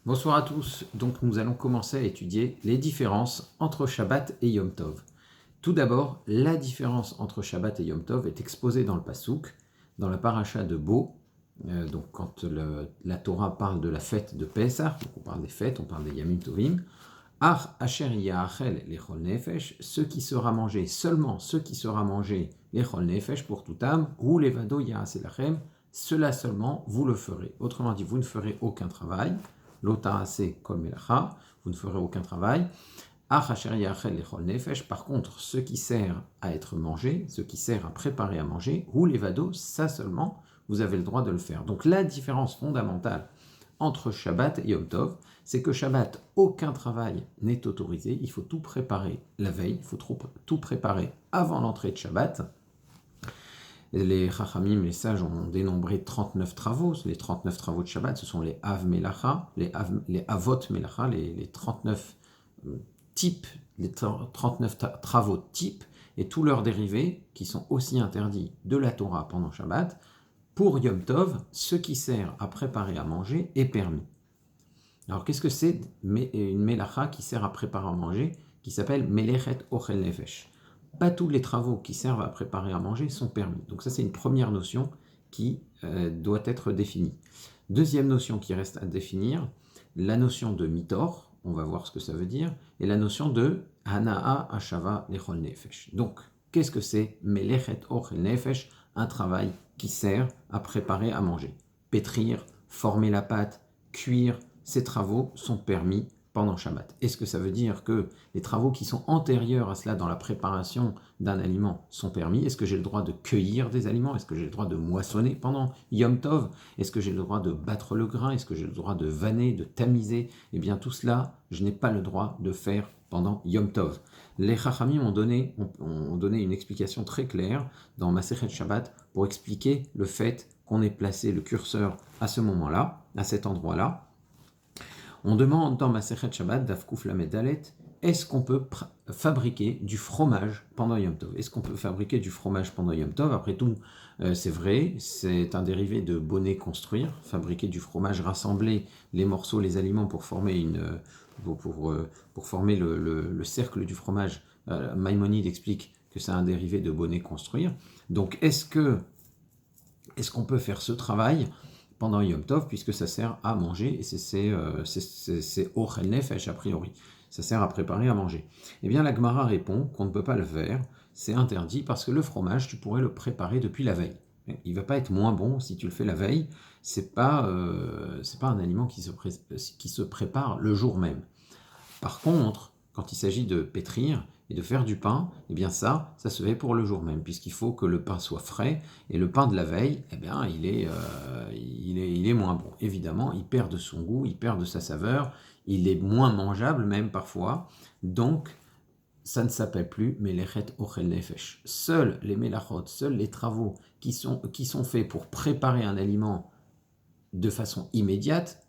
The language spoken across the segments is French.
Bonsoir à tous. Donc nous allons commencer à étudier les différences entre Shabbat et Yom Tov. Tout d'abord, la différence entre Shabbat et Yom Tov est exposée dans le Passouk, dans la paracha de Bo. Donc quand la Torah parle de la fête de Pessah, donc on parle des fêtes, on parle des Yamim Tovim. Ar asher ya'achel lechol nefesh, ce qui sera mangé, seulement ce qui sera mangé lechol nefesh pour toute âme, ou levado ya'aseh lachem, cela seulement vous le ferez. Autrement dit, vous ne ferez aucun travail. L'ota'aseh kol melacha, vous ne ferez aucun travail. Ar asher ya'achel lechol nefesh, par contre, ce qui sert à être mangé, ce qui sert à préparer à manger, ou levado, ça seulement, vous avez le droit de le faire. Donc la différence fondamentale entre Shabbat et Yom Tov, c'est que Shabbat, aucun travail n'est autorisé, il faut tout préparer la veille, il faut tout préparer avant l'entrée de Shabbat. Les Chachamim, les sages, ont dénombré 39 travaux. Les 39 travaux de Shabbat, ce sont les Av Melacha, les Avot Melacha, les 39 types, les 39 travaux types, et tous leurs dérivés, qui sont aussi interdits de la Torah pendant Shabbat. Pour Yom Tov, ce qui sert à préparer à manger est permis. Alors, qu'est-ce que c'est une melacha qui sert à préparer à manger, qui s'appelle melechet ochel nefesh? Pas tous les travaux qui servent à préparer à manger sont permis. Donc ça, c'est une première notion qui doit être définie. Deuxième notion qui reste à définir, la notion de mitor, on va voir ce que ça veut dire, et la notion de hanaa ashava lechol nefesh. Donc, qu'est-ce que c'est melechet ochel nefesh? Un travail qui sert à préparer à manger. Pétrir, former la pâte, cuire, ces travaux sont permis pendant Shabbat. Est-ce que ça veut dire que les travaux qui sont antérieurs à cela dans la préparation d'un aliment sont permis? Est-ce que j'ai le droit de cueillir des aliments? Est-ce que j'ai le droit de moissonner pendant Yom Tov? Est-ce que j'ai le droit de battre le grain? Est-ce que j'ai le droit de vanner, de tamiser? Eh bien tout cela, je n'ai pas le droit de faire pendant Yom Tov. Les Chachamim ont donné une explication très claire dans Masechet Shabbat pour expliquer le fait qu'on ait placé le curseur à ce moment-là, à cet endroit-là. On demande dans Masechet Shabbat, Daf Kuf Lamed Dalet, est-ce qu'on peut fabriquer du fromage pendant Yom Tov? Est-ce qu'on peut fabriquer du fromage pendant Yom Tov? Après tout, c'est vrai, c'est un dérivé de bonnet construire, fabriquer du fromage, rassembler les morceaux, les aliments pour former pour former le cercle du fromage. Maïmonide explique que c'est un dérivé de bonnet construire. Donc est-ce qu'on peut faire ce travail pendant Yom Tov, puisque ça sert à manger, et c'est Ochel Nefesh a priori, ça sert à préparer à manger. Eh bien la Gemara répond qu'on ne peut pas le faire, c'est interdit, parce que le fromage, tu pourrais le préparer depuis la veille. Il ne va pas être moins bon si tu le fais la veille, c'est pas un aliment qui se prépare le jour même. Par contre, quand il s'agit de pétrir et de faire du pain, eh bien ça se fait pour le jour même, puisqu'il faut que le pain soit frais, et le pain de la veille, eh bien il est moins bon. Évidemment, il perd de son goût, il perd de sa saveur, il est moins mangeable même parfois, donc ça ne s'appelle plus melechet ochel nefesh. Seuls les melachot, seuls les travaux qui sont faits pour préparer un aliment de façon immédiate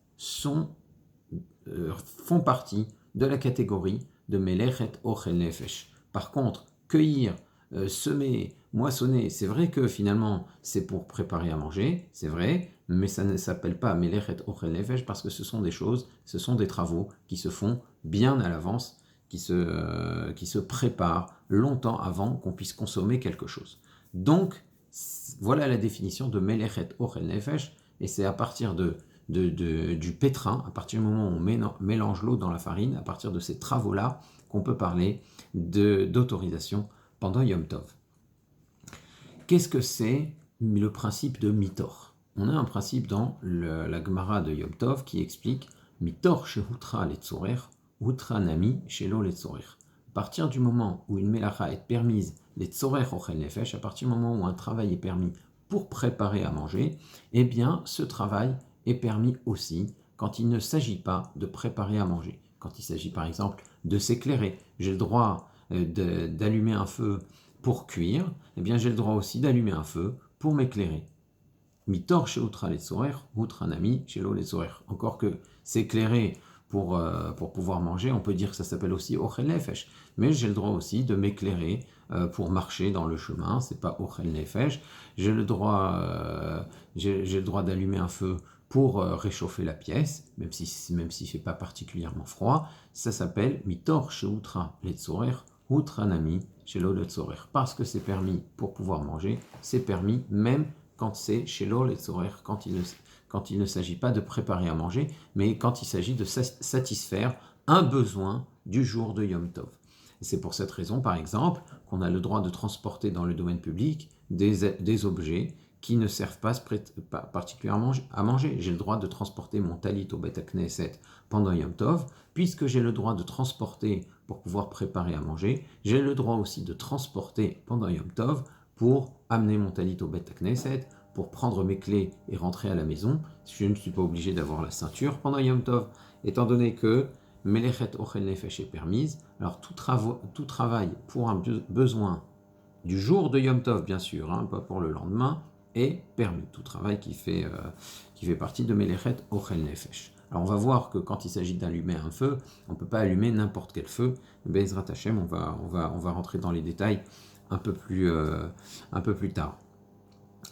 font partie de la catégorie de melechet ochel nefesh. Par contre, cueillir, semer, moissonner, c'est vrai que finalement c'est pour préparer à manger, c'est vrai, mais ça ne s'appelle pas melechet ochel nefesh parce que ce sont des travaux qui se font bien à l'avance, qui se préparent longtemps avant qu'on puisse consommer quelque chose. Donc, voilà la définition de melechet ochel nefesh, et c'est à partir du pétrin, à partir du moment où on mélange l'eau dans la farine, à partir de ces travaux-là, qu'on peut parler d'autorisation pendant Yom Tov. Qu'est-ce que c'est le principe de mitor? On a un principe dans la Gemara de Yom Tov qui explique mitor shehutra letzorer, hutra nami shelo letzorer. À partir du moment où une melacha est permise, letzorer ochel nefesh, à partir du moment où un travail est permis pour préparer à manger, eh bien ce travail est permis aussi quand il ne s'agit pas de préparer à manger. Quand il s'agit par exemple de s'éclairer, j'ai le droit d'allumer un feu pour cuire, eh bien j'ai le droit aussi d'allumer un feu pour m'éclairer. Mitor sheutra letzorer, utra nami shelo letzorer. Encore que s'éclairer pour pouvoir manger, on peut dire que ça s'appelle aussi ochel nefesh, mais j'ai le droit aussi de m'éclairer pour marcher dans le chemin, c'est pas ochel nefesh. J'ai le droit d'allumer un feu pour réchauffer la pièce, même si il fait pas particulièrement froid. Ça s'appelle mitor sheutra letzorer utranami shelo letzorer, parce que c'est permis pour pouvoir manger, c'est permis même quand c'est shelo letzorer, quand il ne s'agit pas de préparer à manger, mais quand il s'agit de satisfaire un besoin du jour de Yom Tov. C'est pour cette raison, par exemple, qu'on a le droit de transporter dans le domaine public des objets qui ne servent pas particulièrement à manger. J'ai le droit de transporter mon talit au Beth Knesset pendant Yom Tov, puisque j'ai le droit de transporter pour pouvoir préparer à manger. J'ai le droit aussi de transporter pendant Yom Tov pour amener mon talit au Beth Knesset, pour prendre mes clés et rentrer à la maison. Je ne suis pas obligé d'avoir la ceinture pendant Yom Tov, étant donné que Melechet Ochel Nefesh est permise. Alors tout travail pour un besoin du jour de Yom Tov, bien sûr, hein, pas pour le lendemain, est permis. Tout travail qui fait partie de Melechet Ochel Nefesh. Alors on va voir que quand il s'agit d'allumer un feu, on ne peut pas allumer n'importe quel feu. Be'ezrat Hashem, on va rentrer dans les détails un peu plus tard.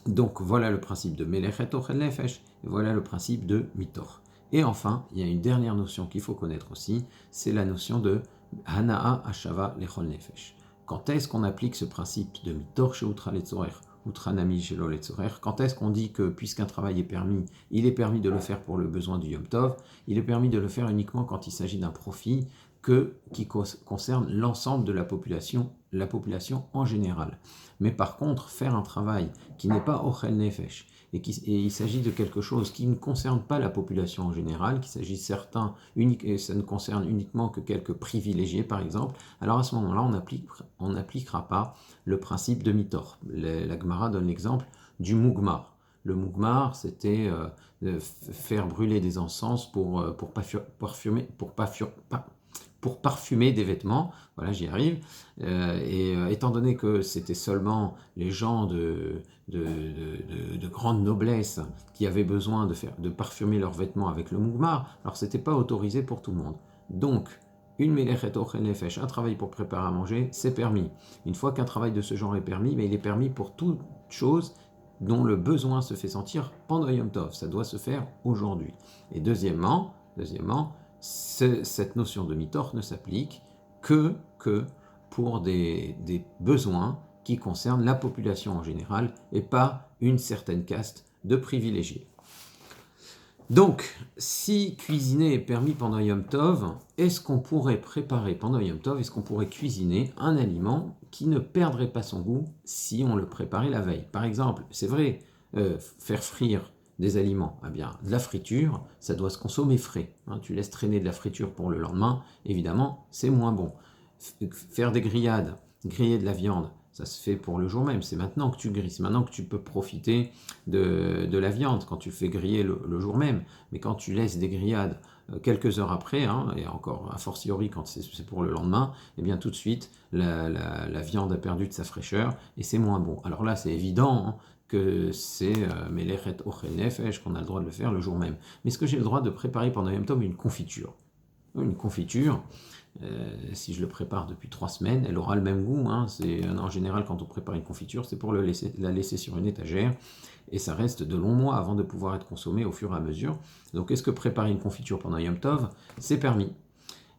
Donc voilà le principe de Melechet Ochel Nefesh, et voilà le principe de Mitor. Et enfin, il y a une dernière notion qu'il faut connaître aussi, c'est la notion de Hana'a Hashava Lechol Nefesh. Quand est-ce qu'on applique ce principe de Mitor Sheutra Letzorer, Utranami Shelo Letzorer? Quand est-ce qu'on dit que puisqu'un travail est permis, il est permis de le faire pour le besoin du Yom Tov, il est permis de le faire uniquement quand il s'agit d'un profit qui concerne l'ensemble de la population en général. Mais par contre, faire un travail qui n'est pas Ochel Nefesh, et il s'agit de quelque chose qui ne concerne pas la population en général, qu'il s'agit et ça ne concerne uniquement que quelques privilégiés par exemple, alors à ce moment-là, on n'appliquera pas le principe de Mitor. La Gemara donne l'exemple du Mugmar. Le Mugmar, c'était faire brûler des encens pour parfumer des vêtements, voilà, j'y arrive, étant donné que c'était seulement les gens de grande noblesse qui avaient besoin de parfumer leurs vêtements avec le Mugmar, alors c'était pas autorisé pour tout le monde. Donc, une Melechet Ochel Nefesh, un travail pour préparer à manger, c'est permis. Une fois qu'un travail de ce genre est permis, mais il est permis pour toute chose dont le besoin se fait sentir pendant Yom Tov, ça doit se faire aujourd'hui. Et deuxièmement, cette notion de mitor ne s'applique que pour des besoins qui concernent la population en général et pas une certaine caste de privilégiés. Donc, si cuisiner est permis pendant Yom Tov, est-ce qu'on pourrait préparer pendant Yom Tov, est-ce qu'on pourrait cuisiner un aliment qui ne perdrait pas son goût si on le préparait la veille? Par exemple, c'est vrai, faire frire des aliments, eh bien, de la friture, ça doit se consommer frais. Hein, tu laisses traîner de la friture pour le lendemain, évidemment, c'est moins bon. Faire des grillades, griller de la viande, ça se fait pour le jour même. C'est maintenant que tu grilles, c'est maintenant que tu peux profiter de la viande, quand tu fais griller le jour même. Mais quand tu laisses des grillades quelques heures après, hein, et encore a fortiori quand c'est pour le lendemain, eh bien tout de suite, la viande a perdu de sa fraîcheur et c'est moins bon. Alors là, c'est évident, hein, que c'est Melechet Ochel Nefesh, qu'on a le droit de le faire le jour même. Mais est-ce que j'ai le droit de préparer pendant Yom Tov une confiture? Une confiture, si je le prépare depuis 3 semaines, elle aura le même goût. Hein. En général, quand on prépare une confiture, c'est pour la laisser sur une étagère, et ça reste de longs mois avant de pouvoir être consommé au fur et à mesure. Donc est-ce que préparer une confiture pendant Yom Tov, c'est permis?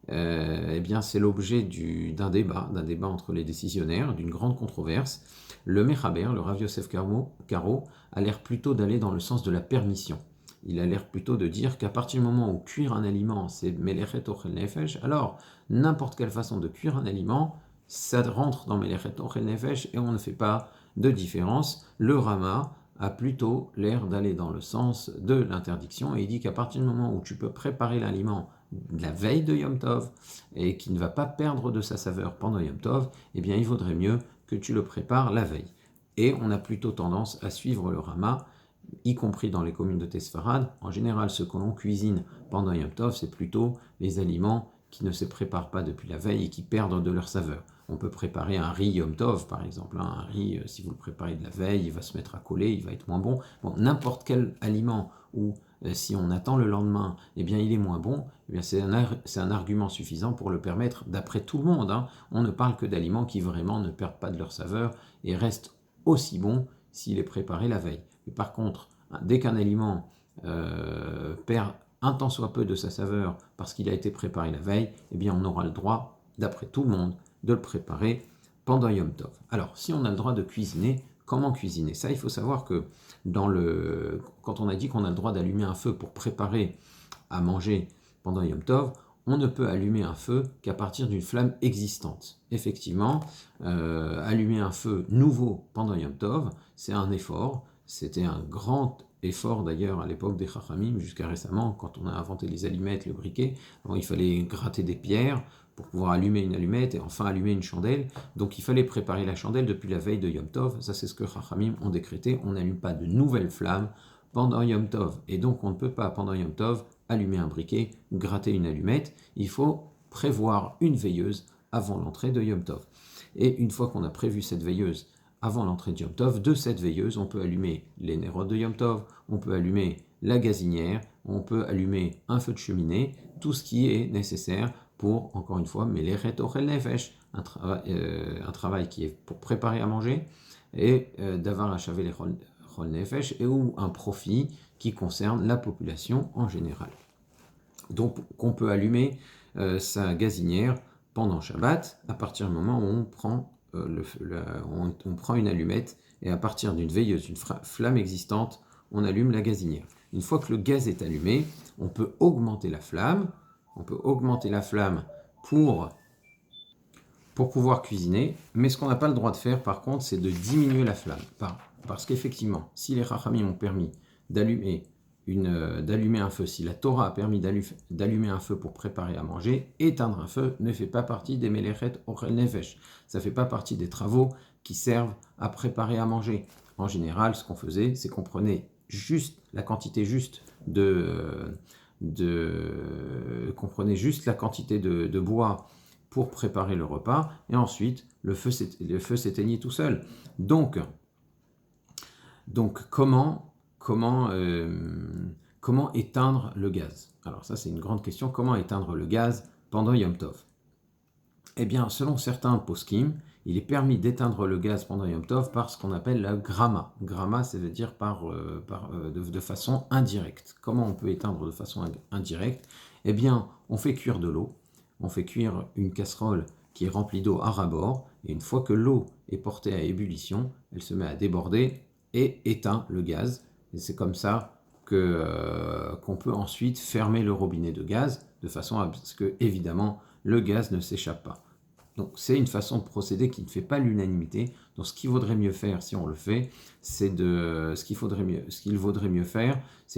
Eh bien, c'est l'objet d'un débat entre les décisionnaires, d'une grande controverse. Le Mechaber, le Rav Yosef Karo, a l'air plutôt d'aller dans le sens de la permission. Il a l'air plutôt de dire qu'à partir du moment où cuire un aliment, c'est Melechet Ochel Nefesh, alors n'importe quelle façon de cuire un aliment, ça rentre dans Melechet Ochel Nefesh et on ne fait pas de différence. Le Rama a plutôt l'air d'aller dans le sens de l'interdiction et il dit qu'à partir du moment où tu peux préparer l'aliment de la veille de Yom Tov et qui ne va pas perdre de sa saveur pendant Yom Tov, eh bien il vaudrait mieux que tu le prépares la veille. Et on a plutôt tendance à suivre le Rama, y compris dans les communautés sfarades. En général, ce que l'on cuisine pendant Yom Tov, c'est plutôt les aliments qui ne se préparent pas depuis la veille et qui perdent de leur saveur. On peut préparer un riz Yom Tov, par exemple. Un riz, si vous le préparez de la veille, il va se mettre à coller, il va être moins bon. Bon, n'importe quel aliment où, si on attend le lendemain, eh bien, il est moins bon, eh bien, c'est un argument suffisant pour le permettre, d'après tout le monde. Hein. On ne parle que d'aliments qui vraiment ne perdent pas de leur saveur et restent aussi bons s'il est préparé la veille. Mais par contre, dès qu'un aliment perd un tant soit peu de sa saveur parce qu'il a été préparé la veille, eh bien on aura le droit, d'après tout le monde, de le préparer pendant Yom Tov. Alors, si on a le droit de cuisiner, comment cuisiner? Ça, il faut savoir que quand on a dit qu'on a le droit d'allumer un feu pour préparer à manger pendant Yom Tov, on ne peut allumer un feu qu'à partir d'une flamme existante. Effectivement, allumer un feu nouveau pendant Yom Tov, c'est un effort. C'était un grand effort d'ailleurs à l'époque des Chachamim, jusqu'à récemment, quand on a inventé les allumettes, le briquet. Bon, il fallait gratter des pierres pour pouvoir allumer une allumette et enfin allumer une chandelle. Donc il fallait préparer la chandelle depuis la veille de Yom Tov. Ça, c'est ce que Chachamim ont décrété. On n'allume pas de nouvelles flammes pendant Yom Tov. Et donc on ne peut pas, pendant Yom Tov, allumer un briquet, gratter une allumette. Il faut prévoir une veilleuse avant l'entrée de Yom Tov. Et une fois qu'on a prévu cette veilleuse avant l'entrée de Yom Tov, de cette veilleuse, on peut allumer les nérodes de Yom Tov, on peut allumer la gazinière, on peut allumer un feu de cheminée, tout ce qui est nécessaire pour, encore une fois, Meleret Ochel Nefesh, un travail qui est pour préparer à manger, et Davar Achavé les Chol Nefesh, et ou un profit qui concerne la population en général. Donc, on peut allumer sa gazinière pendant Shabbat, à partir du moment où on prend une allumette, et à partir d'une veilleuse, d'une flamme existante, on allume la gazinière. Une fois que le gaz est allumé, on peut augmenter la flamme. Pour pouvoir cuisiner, mais ce qu'on n'a pas le droit de faire par contre, c'est de diminuer la flamme. Parce qu'effectivement, si les Chachamim ont permis d'allumer un feu, si la Torah a permis d'allumer un feu pour préparer à manger, éteindre un feu ne fait pas partie des Melechet Ochel Nefesh. Ça ne fait pas partie des travaux qui servent à préparer à manger. En général, ce qu'on faisait, c'est qu'on prenait juste la quantité juste qu'on prenait juste la quantité de bois pour préparer le repas, et ensuite le feu s'éteignait tout seul. Donc comment éteindre le gaz? Alors ça, c'est une grande question. Comment éteindre le gaz pendant Yom Tov? Eh bien, selon certains poskim, il est permis d'éteindre le gaz pendant Yom Tov par ce qu'on appelle la grama. Grama, ça veut dire de façon indirecte. Comment on peut éteindre de façon indirecte? Eh bien, on fait cuire de l'eau. On fait cuire une casserole qui est remplie d'eau à ras-bord. Et une fois que l'eau est portée à ébullition, elle se met à déborder et éteint le gaz. Et c'est comme ça qu'on peut ensuite fermer le robinet de gaz, de façon à ce que, évidemment, le gaz ne s'échappe pas. Donc c'est une façon de procéder qui ne fait pas l'unanimité. Donc ce qu'il vaudrait mieux faire, si on le fait, c'est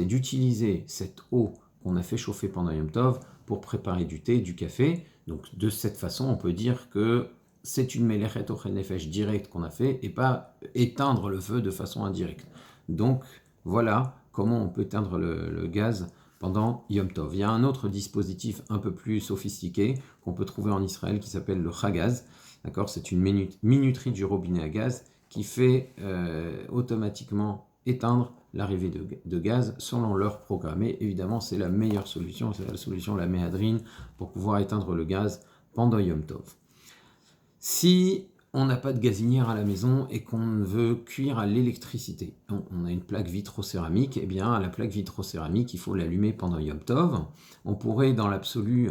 d'utiliser cette eau qu'on a fait chauffer pendant Yom Tov pour préparer du thé, du café. Donc de cette façon, on peut dire que c'est une Melechet Ochel Nefesh directe qu'on a fait et pas éteindre le feu de façon indirecte. Donc voilà comment on peut éteindre le gaz pendant Yom Tov. Il y a un autre dispositif un peu plus sophistiqué qu'on peut trouver en Israël qui s'appelle le Chagaz. D'accord, c'est une minuterie du robinet à gaz qui fait automatiquement éteindre l'arrivée de gaz selon l'heure programmée. Évidemment, c'est la meilleure solution, c'est la solution la méhadrine pour pouvoir éteindre le gaz pendant Yom Tov. Si on n'a pas de gazinière à la maison et qu'on veut cuire à l'électricité, on a une plaque vitrocéramique, eh bien la plaque vitrocéramique, il faut l'allumer pendant Yom Tov. On pourrait dans l'absolu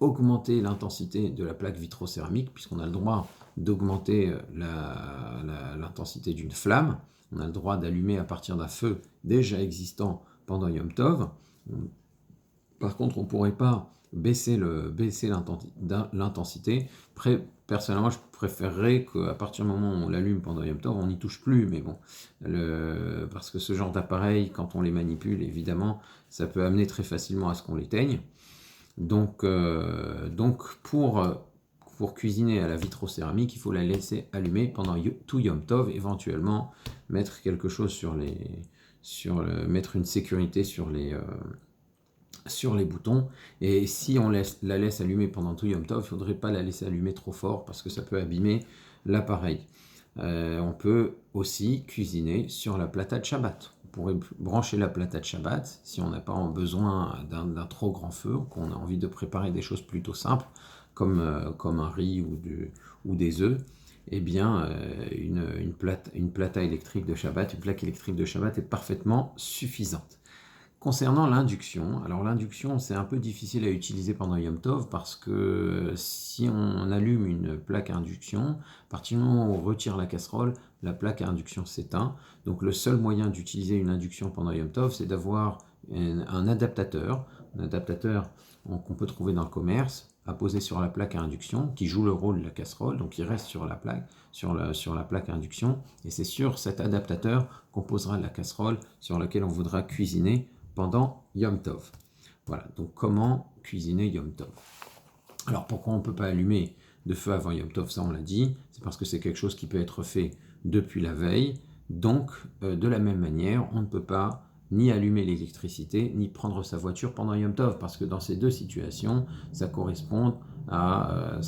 augmenter l'intensité de la plaque vitrocéramique, puisqu'on a le droit d'augmenter l'intensité d'une flamme. On a le droit d'allumer à partir d'un feu déjà existant pendant Yom Tov. Par contre, on ne pourrait pas baisser l'intensité. Personnellement, je préférerais qu'à partir du moment où on l'allume pendant Yom Tov, on n'y touche plus. Mais bon, parce que ce genre d'appareil, quand on les manipule, évidemment, ça peut amener très facilement à ce qu'on l'éteigne. Donc pour cuisiner à la vitrocéramique, il faut la laisser allumer pendant tout Yom Tov, éventuellement mettre quelque chose mettre une sécurité sur les boutons. Et si on la laisse allumer pendant tout Yom Tov, il ne faudrait pas la laisser allumer trop fort parce que ça peut abîmer l'appareil. On peut aussi cuisiner sur la plata de Shabbat. On pourrait brancher la plata de Shabbat si on n'a pas besoin d'un trop grand feu, qu'on a envie de préparer des choses plutôt simples comme un riz ou des œufs. Eh bien, une plaque électrique de Shabbat est parfaitement suffisante. Concernant l'induction, alors l'induction c'est un peu difficile à utiliser pendant Yom Tov parce que si on allume une plaque à induction, à partir du moment où on retire la casserole, la plaque à induction s'éteint. Donc le seul moyen d'utiliser une induction pendant Yom Tov, c'est d'avoir un adaptateur qu'on peut trouver dans le commerce, à poser sur la plaque à induction, qui joue le rôle de la casserole, donc il reste sur la plaque, sur la plaque à induction, et c'est sur cet adaptateur qu'on posera la casserole sur laquelle on voudra cuisiner pendant Yom Tov. Voilà, donc comment cuisiner Yom Tov. Alors pourquoi on ne peut pas allumer de feu avant Yom Tov, ça on l'a dit, c'est parce que c'est quelque chose qui peut être fait depuis la veille, donc de la même manière, on ne peut pas ni allumer l'électricité, ni prendre sa voiture pendant Yom Tov, parce que dans ces deux situations, ça correspond à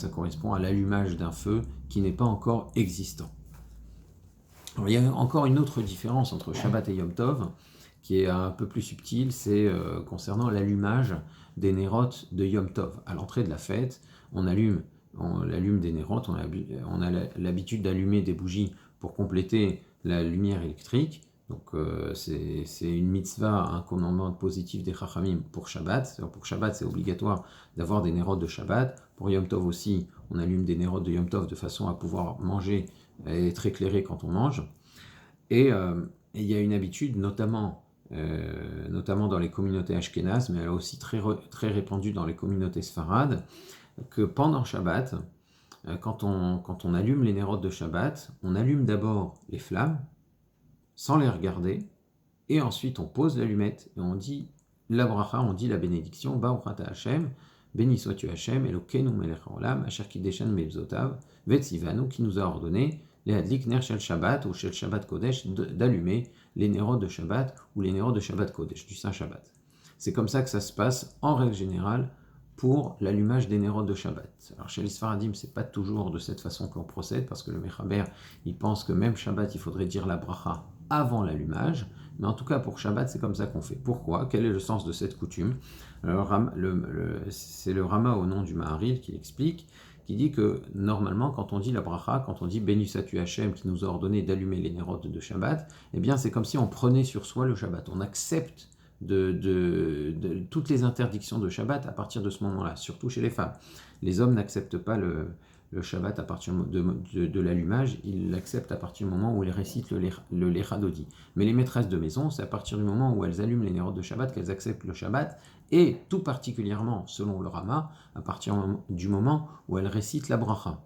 l'allumage d'un feu qui n'est pas encore existant. Alors, il y a encore une autre différence entre Shabbat et Yom Tov, qui est un peu plus subtile, c'est concernant l'allumage des nérotes de Yom Tov. À l'entrée de la fête, on allume des nérotes, on a l'habitude d'allumer des bougies pour compléter la lumière électrique. Donc c'est une mitzvah, un commandement positif des Chachamim pour Shabbat. Pour Shabbat, c'est obligatoire d'avoir des nérotes de Shabbat. Pour Yom Tov aussi, on allume des nérotes de Yom Tov de façon à pouvoir manger et être éclairé quand on mange. Et il y a une habitude, notamment dans les communautés ashkénazes, mais elle est aussi très répandue dans les communautés sfarades, que pendant Shabbat, quand on allume les nérotes de Shabbat, on allume d'abord les flammes, sans les regarder, et ensuite on pose l'allumette, et on dit la bracha, on dit la bénédiction, Baruch ata Hashem, béni sois-tu Hashem, Elokeinu melech haolam, asher kideshan me'vzotav, vetzivanu, qui nous a ordonné, les hadlik ner shel Shabbat, ou shel Shabbat Kodesh, d'allumer les nérotes de Shabbat, ou les nérotes de Shabbat Kodesh, du Saint Shabbat. C'est comme ça que ça se passe, en règle générale, pour l'allumage des nérotes de Shabbat. Alors chez les Sfaradim, c'est pas toujours de cette façon qu'on procède, parce que le Mechaber, il pense que même Shabbat, il faudrait dire la bracha avant l'allumage, mais en tout cas pour Shabbat, c'est comme ça qu'on fait. Pourquoi? Quel est le sens de cette coutume? Alors, c'est le Rama au nom du Maharil qui l'explique, qui dit que normalement, quand on dit la bracha, quand on dit béni sois-tu Hashem qui nous a ordonné d'allumer les nérotes de Shabbat, eh bien c'est comme si on prenait sur soi le Shabbat. On accepte de toutes les interdictions de Shabbat à partir de ce moment-là, surtout chez les femmes. Les hommes n'acceptent pas le Shabbat à partir de l'allumage, ils l'acceptent à partir du moment où ils récitent le Lecha Dodi. Mais les maîtresses de maison, c'est à partir du moment où elles allument les nérotes de Shabbat qu'elles acceptent le Shabbat, et tout particulièrement, selon le Rama, à partir du moment où elles récitent la bracha.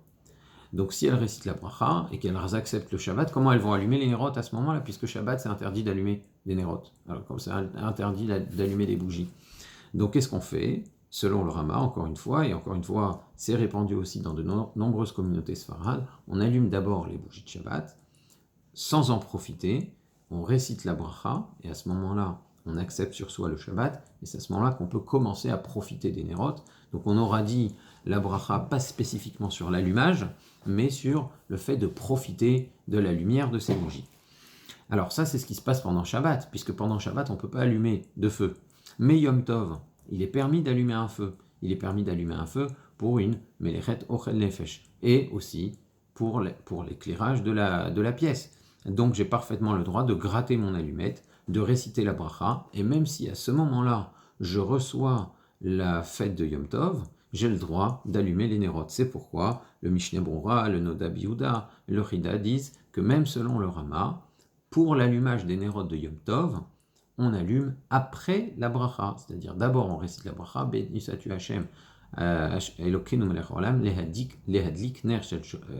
Donc si elles récitent la bracha et qu'elles acceptent le Shabbat, comment elles vont allumer les nérotes à ce moment-là, puisque Shabbat c'est interdit d'allumer des nérotes, alors comme c'est interdit d'allumer des bougies. Donc qu'est-ce qu'on fait? Selon le Rama, encore une fois, c'est répandu aussi dans de nombreuses communautés sfarades, on allume d'abord les bougies de Shabbat, sans en profiter, on récite la bracha, et à ce moment-là, on accepte sur soi le Shabbat, et c'est à ce moment-là qu'on peut commencer à profiter des nérotes. Donc on aura dit la bracha pas spécifiquement sur l'allumage, mais sur le fait de profiter de la lumière de ces bougies. Alors ça, c'est ce qui se passe pendant Shabbat, puisque pendant Shabbat, on ne peut pas allumer de feu. Mais Yom Tov, il est permis d'allumer un feu. Il est permis d'allumer un feu pour une Melechet Ochel Nefesh, et aussi pour l'éclairage de la pièce. Donc j'ai parfaitement le droit de gratter mon allumette, de réciter la bracha, et même si à ce moment-là, je reçois la fête de Yom Tov, j'ai le droit d'allumer les nérotes. C'est pourquoi le Mishneh Brura, le Noda Biouda, le Chida disent que même selon le Rama, pour l'allumage des nérotes de Yom Tov, on allume après la bracha, c'est-à-dire d'abord on récite la bracha, béni sois-tu Hashem, Elokeinu melech haolam, lehadlik ner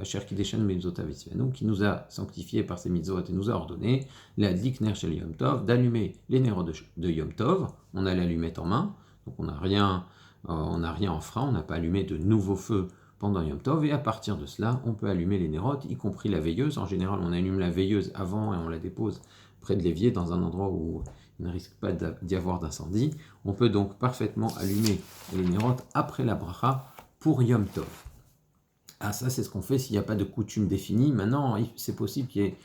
asher kideshan me'vzotav vetzivanu, qui nous a sanctifié par ses mitzvot et nous a ordonné, lehadlik ner shel Yom Tov, d'allumer les nérotes de Yom Tov. On a l'allumette en main, donc on n'a rien en frein, on n'a pas allumé de nouveaux feux pendant Yom Tov, et à partir de cela, on peut allumer les nérotes, y compris la veilleuse. En général, on allume la veilleuse avant et on la dépose près de l'évier, dans un endroit où il ne risque pas d'y avoir d'incendie. On peut donc parfaitement allumer les nérotes après la bracha pour Yom Tov. Ah, ça, c'est ce qu'on fait s'il n'y a pas de coutume définie. Maintenant, c'est possible qu'il y ait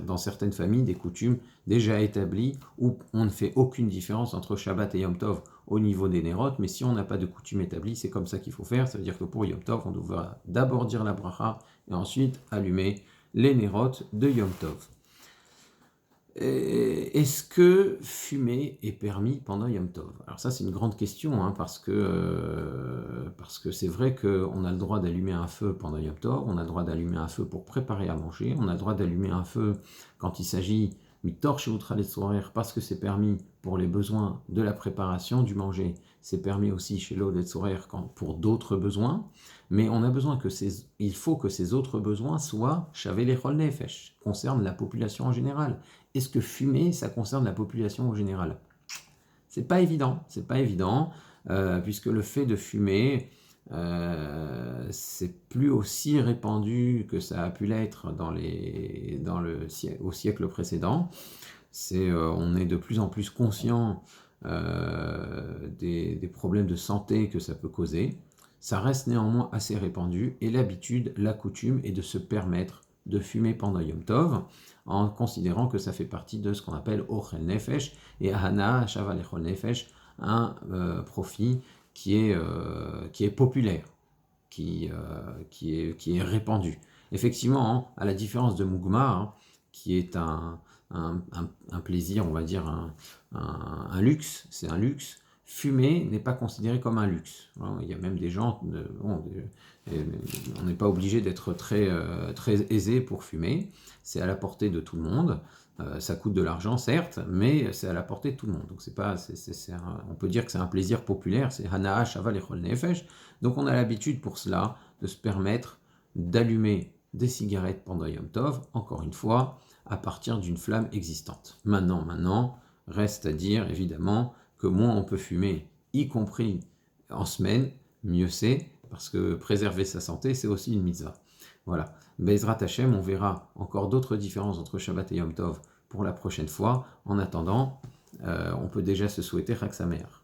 dans certaines familles des coutumes déjà établies où on ne fait aucune différence entre Shabbat et Yom Tov au niveau des nérotes, mais si on n'a pas de coutume établie, c'est comme ça qu'il faut faire. Ça veut dire que pour Yom Tov, on devra d'abord dire la bracha et ensuite allumer les nérotes de Yom Tov. Est-ce que fumer est permis pendant Yom Tov? Alors ça, c'est une grande question, hein, parce que c'est vrai qu'on a le droit d'allumer un feu pendant Yom Tov, on a le droit d'allumer un feu pour préparer à manger, on a le droit d'allumer un feu quand il s'agit mitor chez Outra Letzorer, parce que c'est permis pour les besoins de la préparation du manger, c'est permis aussi chez l'eau Letzorer pour d'autres besoins, mais on a besoin il faut que ces autres besoins soient Shavé Lechol Nefesh, concernent la population en général. Est-ce que fumer, ça concerne la population en général? C'est pas évident, puisque le fait de fumer, c'est plus aussi répandu que ça a pu l'être au siècle précédent. On est de plus en plus conscient des problèmes de santé que ça peut causer. Ça reste néanmoins assez répandu, et l'habitude, la coutume est de se permettre de fumer pendant Yom Tov, en considérant que ça fait partie de ce qu'on appelle Ochel Nefesh, et Hana, Shaval Echol Nefesh, un profit qui est populaire, qui est répandu. Effectivement, hein, à la différence de Mugma, hein, qui est un plaisir, on va dire un luxe, c'est un luxe, fumer n'est pas considéré comme un luxe. Il y a même des gens, on n'est pas obligé d'être très aisé pour fumer, c'est à la portée de tout le monde. Ça coûte de l'argent, certes, mais c'est à la portée de tout le monde. Donc on peut dire que c'est un plaisir populaire, c'est Hana'a Shaval Echol Nefesh. Donc on a l'habitude pour cela de se permettre d'allumer des cigarettes pendant Yom Tov, encore une fois, à partir d'une flamme existante. Maintenant, reste à dire évidemment que moins on peut fumer, y compris en semaine, mieux c'est, parce que préserver sa santé, c'est aussi une mitzvah. Voilà. Bezrat Hashem, on verra encore d'autres différences entre Shabbat et Yom Tov pour la prochaine fois. En attendant, on peut déjà se souhaiter Chag Sameach.